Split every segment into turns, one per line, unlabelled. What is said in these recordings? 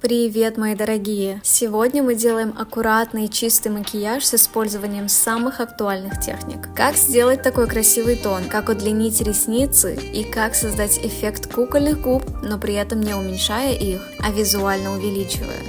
Привет, мои дорогие! Сегодня мы делаем аккуратный и чистый макияж с использованием самых актуальных техник. Как сделать такой красивый тон, как удлинить ресницы и как создать эффект кукольных губ, но при этом не уменьшая их, а визуально увеличивая.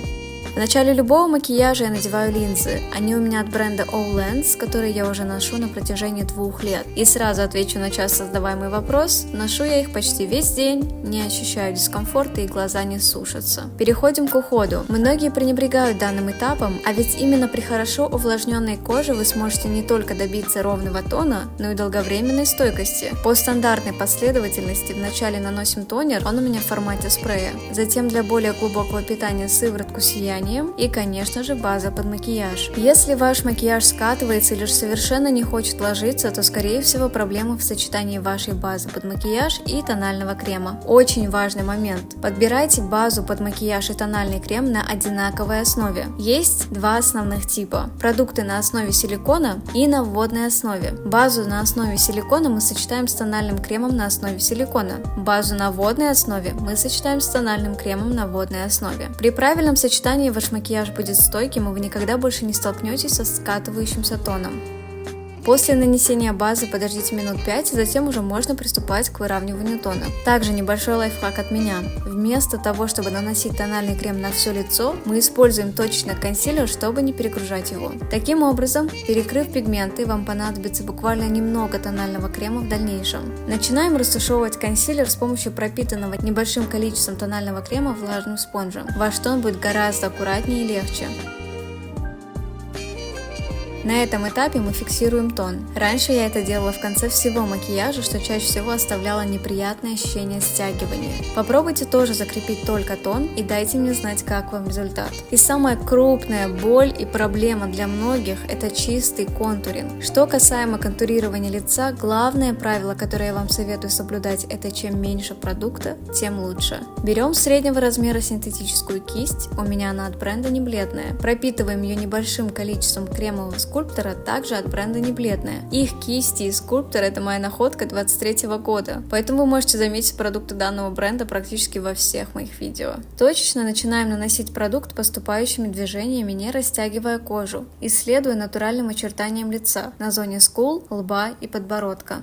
В начале любого макияжа я надеваю линзы. Они у меня от бренда Olens, которые я уже ношу на протяжении 2 лет. И сразу отвечу на часто задаваемый вопрос. Ношу я их почти весь день, не ощущаю дискомфорта и глаза не сушатся. Переходим к уходу. Многие пренебрегают данным этапом, а ведь именно при хорошо увлажненной коже вы сможете не только добиться ровного тона, но и долговременной стойкости. По стандартной последовательности вначале наносим тонер, он у меня в формате спрея. Затем для более глубокого питания сыворотку сияния и, конечно же, база под макияж. Если ваш макияж скатывается или же совершенно не хочет ложиться, то, скорее всего, проблема в сочетании вашей базы под макияж и тонального крема. Очень важный момент. Подбирайте базу под макияж и тональный крем на одинаковой основе. Есть 2 основных типа. Продукты на основе силикона и на водной основе. Базу на основе силикона мы сочетаем с тональным кремом на основе силикона. Базу на водной основе мы сочетаем с тональным кремом на водной основе. При правильном сочетании ваш макияж будет стойким, и вы никогда больше не столкнетесь со скатывающимся тоном. После нанесения базы подождите минут 5, затем уже можно приступать к выравниванию тона. Также небольшой лайфхак от меня. Вместо того, чтобы наносить тональный крем на все лицо, мы используем точечный консилер, чтобы не перегружать его. Таким образом, перекрыв пигменты, вам понадобится буквально немного тонального крема в дальнейшем. Начинаем растушевывать консилер с помощью пропитанного небольшим количеством тонального крема влажным спонжем. Ваш тон будет гораздо аккуратнее и легче. На этом этапе мы фиксируем тон. Раньше я это делала в конце всего макияжа, что чаще всего оставляло неприятное ощущение стягивания. Попробуйте тоже закрепить только тон и дайте мне знать, как вам результат. И самая крупная боль и проблема для многих – это чистый контуринг. Что касаемо контурирования лица, главное правило, которое я вам советую соблюдать, это чем меньше продукта, тем лучше. Берем среднего размера синтетическую кисть, у меня она от бренда Небледная. Пропитываем ее небольшим количеством кремового скульптора, также от бренда Небледная. Их кисти и скульптор — это моя находка 23 года, поэтому вы можете заметить продукты данного бренда практически во всех моих видео. Точечно начинаем наносить продукт поступающими движениями, не растягивая кожу, исследуя натуральным очертаниям лица на зоне скул, лба и подбородка.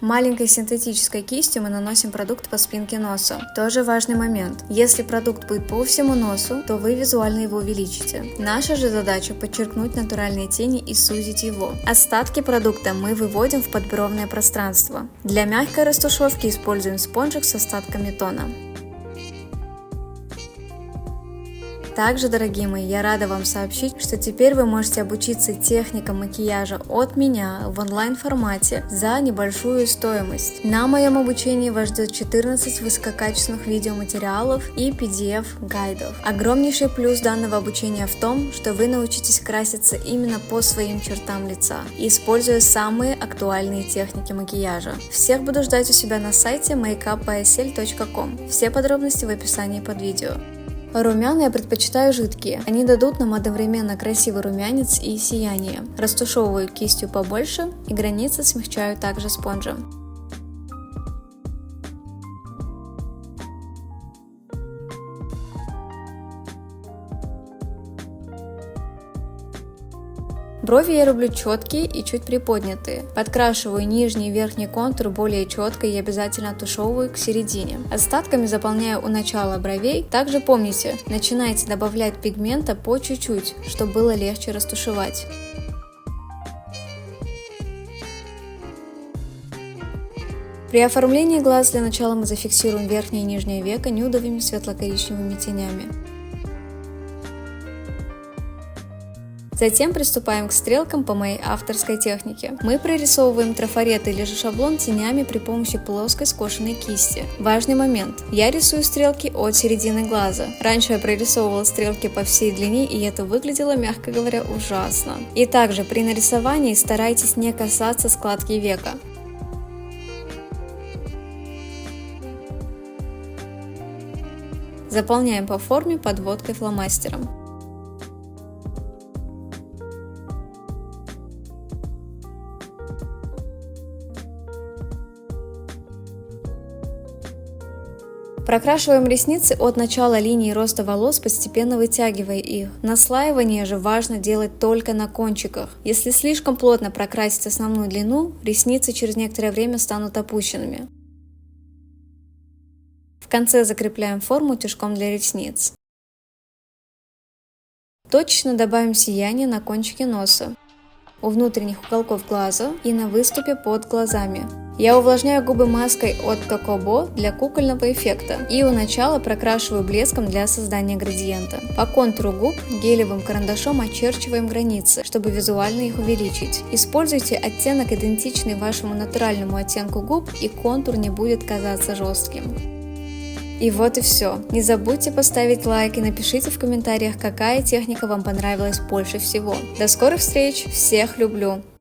Маленькой синтетической кистью мы наносим продукт по спинке носа. Тоже важный момент. Если продукт будет по всему носу, то вы визуально его увеличите. Наша же задача подчеркнуть натуральные тени и сузить его. Остатки продукта мы выводим в подбровное пространство. Для мягкой растушевки используем спонжик с остатками тона. Также, дорогие мои, я рада вам сообщить, что теперь вы можете обучиться техникам макияжа от меня в онлайн-формате за небольшую стоимость. На моем обучении вас ждет 14 высококачественных видеоматериалов и PDF-гайдов. Огромнейший плюс данного обучения в том, что вы научитесь краситься именно по своим чертам лица, используя самые актуальные техники макияжа. Всех буду ждать у себя на сайте makeupbysl.com. Все подробности в описании под видео. Румяна я предпочитаю жидкие. Они дадут нам одновременно красивый румянец и сияние. Растушевываю кистью побольше и границы смягчаю также спонжем. Брови я люблю четкие и чуть приподнятые. Подкрашиваю нижний и верхний контур более четко и обязательно оттушевываю к середине. Остатками заполняю у начала бровей. Также помните, начинайте добавлять пигмента по чуть-чуть, чтобы было легче растушевать. При оформлении глаз для начала мы зафиксируем верхнее и нижнее веко нюдовыми светло-коричневыми тенями. Затем приступаем к стрелкам по моей авторской технике. Мы прорисовываем трафарет или же шаблон тенями при помощи плоской скошенной кисти. Важный момент. Я рисую стрелки от середины глаза. Раньше я прорисовывала стрелки по всей длине, и это выглядело, мягко говоря, ужасно. И также при нарисовании старайтесь не касаться складки века. Заполняем по форме подводкой фломастером. Прокрашиваем ресницы от начала линии роста волос, постепенно вытягивая их. Наслаивание же важно делать только на кончиках. Если слишком плотно прокрасить основную длину, ресницы через некоторое время станут опущенными. В конце закрепляем форму утюжком для ресниц. Точечно добавим сияние на кончике носа, у внутренних уголков глаза и на выступе под глазами. Я увлажняю губы маской от Кокобо для кукольного эффекта и у начала прокрашиваю блеском для создания градиента. По контуру губ гелевым карандашом очерчиваем границы, чтобы визуально их увеличить. Используйте оттенок, идентичный вашему натуральному оттенку губ, и контур не будет казаться жестким. И вот и все. Не забудьте поставить лайк и напишите в комментариях, какая техника вам понравилась больше всего. До скорых встреч! Всех люблю!